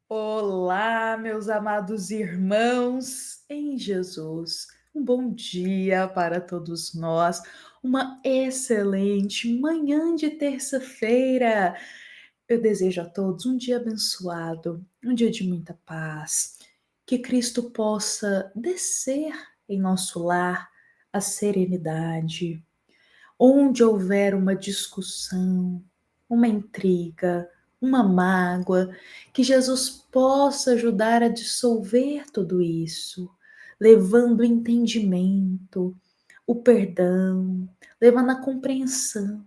Olá, meus amados irmãos em Jesus. Um bom dia para todos nós. Uma excelente manhã de terça-feira. Eu desejo a todos um dia abençoado, um dia de muita paz. Que Cristo possa descer em nosso lar a serenidade. Onde houver uma discussão, uma intriga, uma mágoa, que Jesus possa ajudar a dissolver tudo isso, levando o entendimento, o perdão, levando a compreensão.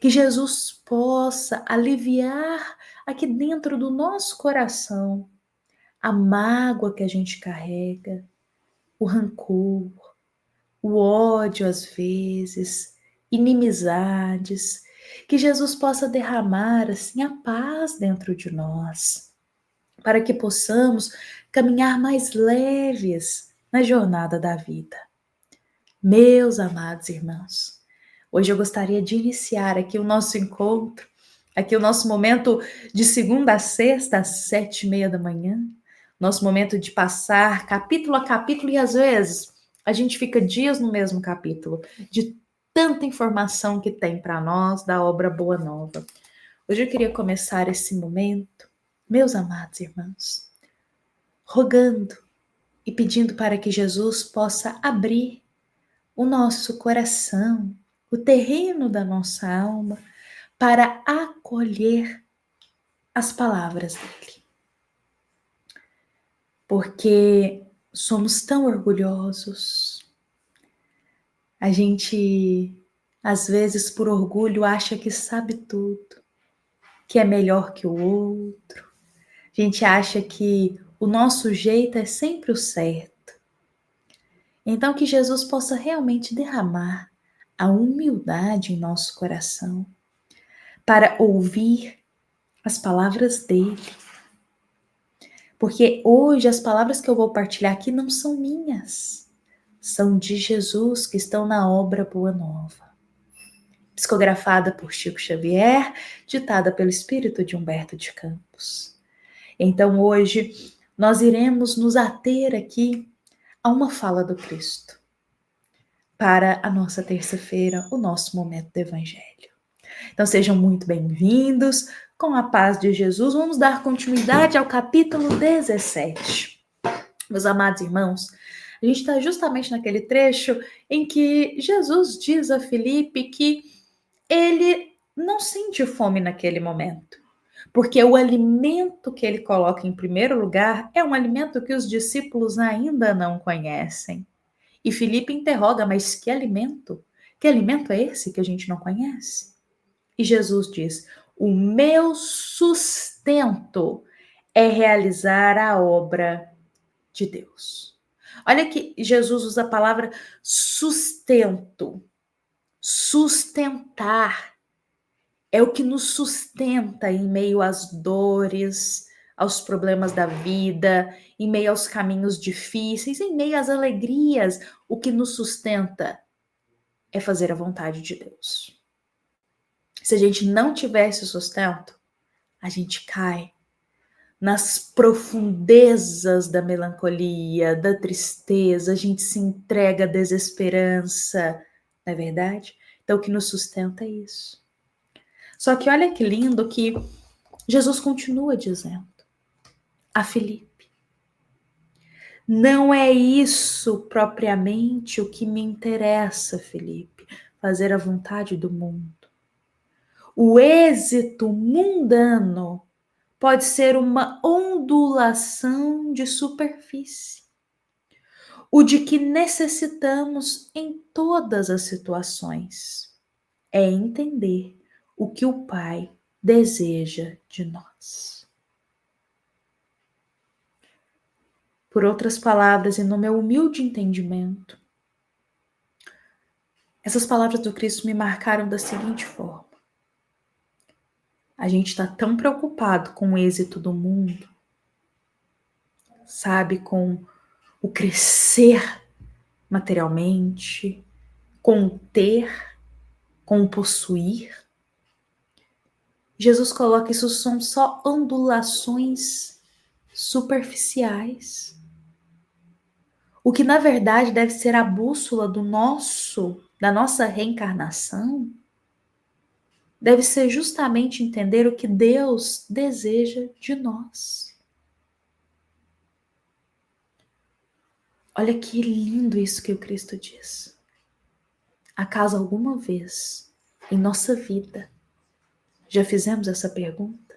Que Jesus possa aliviar aqui dentro do nosso coração a mágoa que a gente carrega, o rancor, o ódio às vezes, inimizades, que Jesus possa derramar assim a paz dentro de nós, para que possamos caminhar mais leves na jornada da vida. Meus amados irmãos, hoje eu gostaria de iniciar aqui o nosso encontro, aqui o nosso momento de segunda a sexta, às 7:30 da manhã, nosso momento de passar capítulo a capítulo e às vezes a gente fica dias no mesmo capítulo, de tanta informação que tem para nós da obra Boa Nova. Hoje eu queria começar esse momento, meus amados irmãos, rogando e pedindo para que Jesus possa abrir o nosso coração, o terreno da nossa alma, para acolher as palavras dele. Porque somos tão orgulhosos. A gente, às vezes, por orgulho, acha que sabe tudo, que é melhor que o outro. A gente acha que o nosso jeito é sempre o certo. Então, que Jesus possa realmente derramar a humildade em nosso coração para ouvir as palavras dele. Porque hoje as palavras que eu vou partilhar aqui não são minhas, são de Jesus que estão na obra Boa Nova. Psicografada por Chico Xavier, ditada pelo espírito de Humberto de Campos. Então hoje nós iremos nos ater aqui a uma fala do Cristo para a nossa terça-feira, o nosso momento do Evangelho. Então sejam muito bem-vindos, com a paz de Jesus, vamos dar continuidade ao capítulo 17. Meus amados irmãos, a gente está justamente naquele trecho em que Jesus diz a Filipe que ele não sente fome naquele momento, porque o alimento que ele coloca em primeiro lugar é um alimento que os discípulos ainda não conhecem. E Filipe interroga, mas que alimento? Que alimento é esse que a gente não conhece? E Jesus diz: o meu sustento é realizar a obra de Deus. Olha que Jesus usa a palavra sustento. Sustentar é o que nos sustenta em meio às dores, aos problemas da vida, em meio aos caminhos difíceis, em meio às alegrias. O que nos sustenta é fazer a vontade de Deus. Se a gente não tiver esse sustento, a gente cai nas profundezas da melancolia, da tristeza, a gente se entrega à desesperança, não é verdade? Então, o que nos sustenta é isso. Só que olha que lindo que Jesus continua dizendo a Filipe: não é isso propriamente o que me interessa, Filipe, fazer a vontade do mundo. O êxito mundano pode ser uma ondulação de superfície, o de que necessitamos em todas as situações. É entender o que o Pai deseja de nós. Por outras palavras, e no meu humilde entendimento, essas palavras do Cristo me marcaram da seguinte forma: a gente está tão preocupado com o êxito do mundo, sabe, com o crescer materialmente, com o ter, com o possuir. Jesus coloca isso são só ondulações superficiais. O que na verdade deve ser a bússola da nossa reencarnação, deve ser justamente entender o que Deus deseja de nós. Olha que lindo isso que o Cristo diz. Acaso alguma vez em nossa vida já fizemos essa pergunta?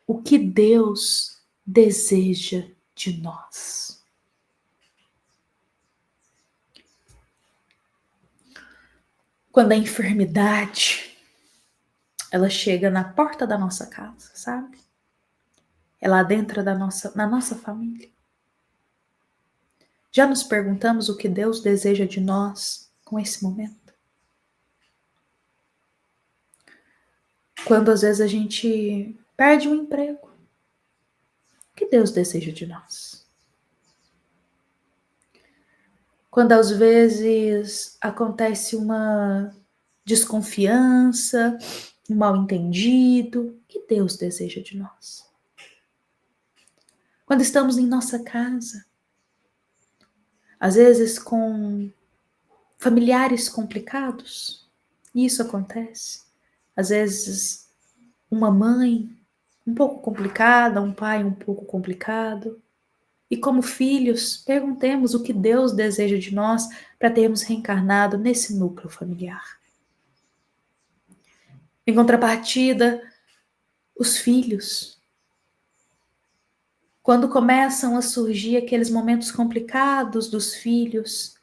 O que Deus deseja de nós? Quando a enfermidade, ela chega na porta da nossa casa, sabe? Ela adentra na nossa família. Já nos perguntamos o que Deus deseja de nós com esse momento? Quando às vezes a gente perde um emprego, o que Deus deseja de nós? Quando às vezes acontece uma desconfiança, um mal-entendido, o que Deus deseja de nós? Quando estamos em nossa casa, às vezes com familiares complicados, isso acontece. Às vezes uma mãe um pouco complicada, um pai um pouco complicado. E como filhos, perguntemos o que Deus deseja de nós para termos reencarnado nesse núcleo familiar. Em contrapartida, os filhos, quando começam a surgir aqueles momentos complicados dos filhos,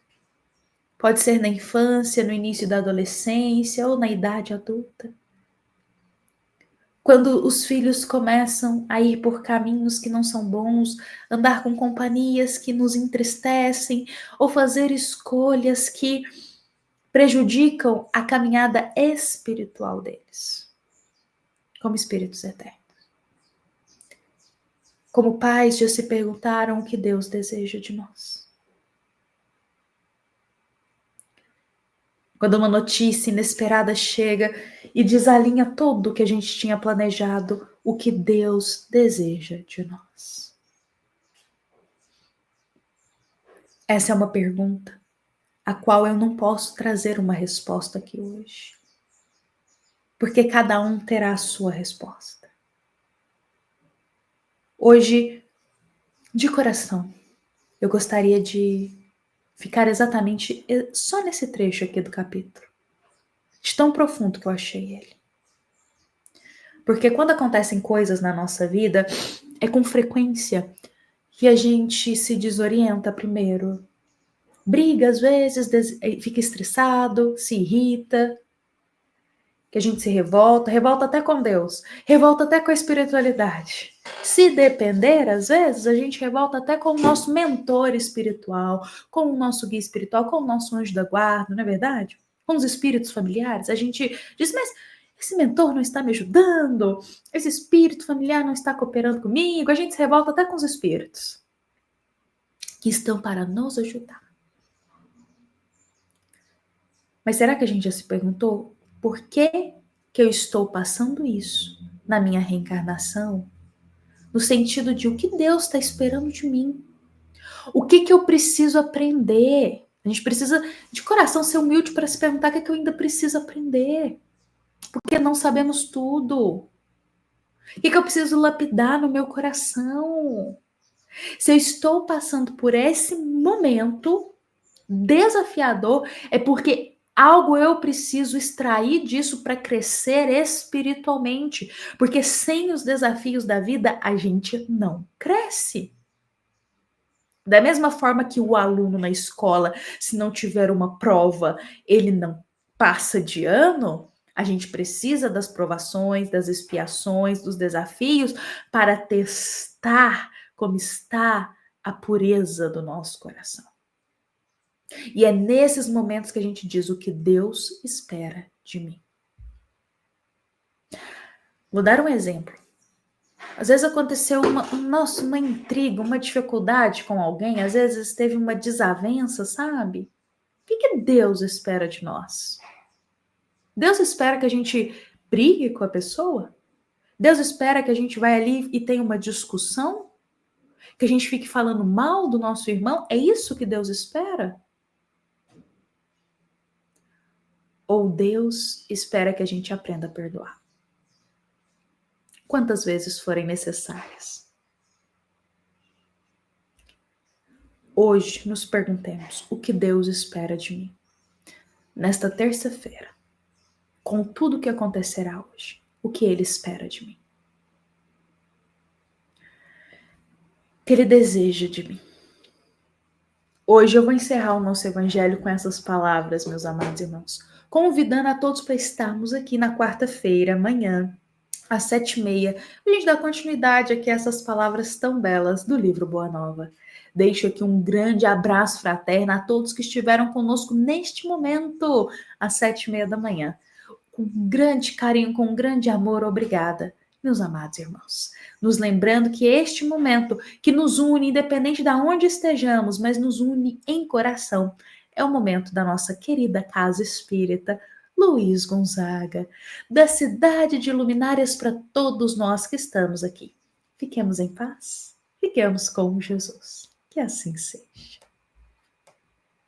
pode ser na infância, no início da adolescência ou na idade adulta. Quando os filhos começam a ir por caminhos que não são bons, andar com companhias que nos entristecem ou fazer escolhas que prejudicam a caminhada espiritual deles, como espíritos eternos. Como pais, já se perguntaram o que Deus deseja de nós. Quando uma notícia inesperada chega e desalinha tudo o que a gente tinha planejado, o que Deus deseja de nós. Essa é uma pergunta a qual eu não posso trazer uma resposta aqui hoje, porque cada um terá a sua resposta. Hoje, de coração, eu gostaria de ficar exatamente só nesse trecho aqui do capítulo, de tão profundo que eu achei ele. Porque quando acontecem coisas na nossa vida, é com frequência que a gente se desorienta primeiro. Briga às vezes, fica estressado, se irrita, que a gente se revolta até com Deus, revolta até com a espiritualidade. Se depender, às vezes, a gente revolta até com o nosso mentor espiritual, com o nosso guia espiritual, com o nosso anjo da guarda, não é verdade? Com os espíritos familiares, a gente diz, mas esse mentor não está me ajudando, esse espírito familiar não está cooperando comigo, a gente se revolta até com os espíritos que estão para nos ajudar. Mas será que a gente já se perguntou por que eu estou passando isso na minha reencarnação? No sentido de o que Deus está esperando de mim? O que eu preciso aprender? A gente precisa, de coração, ser humilde para se perguntar o que eu ainda preciso aprender. Porque não sabemos tudo. O que eu preciso lapidar no meu coração? Se eu estou passando por esse momento desafiador, é porque algo eu preciso extrair disso para crescer espiritualmente. Porque sem os desafios da vida, a gente não cresce. Da mesma forma que o aluno na escola, se não tiver uma prova, ele não passa de ano, a gente precisa das provações, das expiações, dos desafios para testar como está a pureza do nosso coração. E é nesses momentos que a gente diz o que Deus espera de mim. Vou dar um exemplo. Às vezes aconteceu uma intriga, uma dificuldade com alguém, às vezes teve uma desavença, sabe? O que Deus espera de nós? Deus espera que a gente brigue com a pessoa? Deus espera que a gente vai ali e tenha uma discussão? Que a gente fique falando mal do nosso irmão? É isso que Deus espera? Ou Deus espera que a gente aprenda a perdoar? Quantas vezes forem necessárias. Hoje nos perguntemos o que Deus espera de mim. Nesta terça-feira, com tudo que acontecerá hoje, o que Ele espera de mim. O que Ele deseja de mim. Hoje eu vou encerrar o nosso evangelho com essas palavras, meus amados irmãos, convidando a todos para estarmos aqui na quarta-feira, amanhã, às 7h30, a gente dá continuidade aqui a essas palavras tão belas do livro Boa Nova. Deixo aqui um grande abraço fraterno a todos que estiveram conosco neste momento, às 7h30 da manhã. Com um grande carinho, com um grande amor, obrigada, meus amados irmãos. Nos lembrando que este momento que nos une, independente de onde estejamos, mas nos une em coração, é o momento da nossa querida Casa Espírita Luiz Gonzaga, da cidade de luminárias para todos nós que estamos aqui. Fiquemos em paz, fiquemos com Jesus. Que assim seja.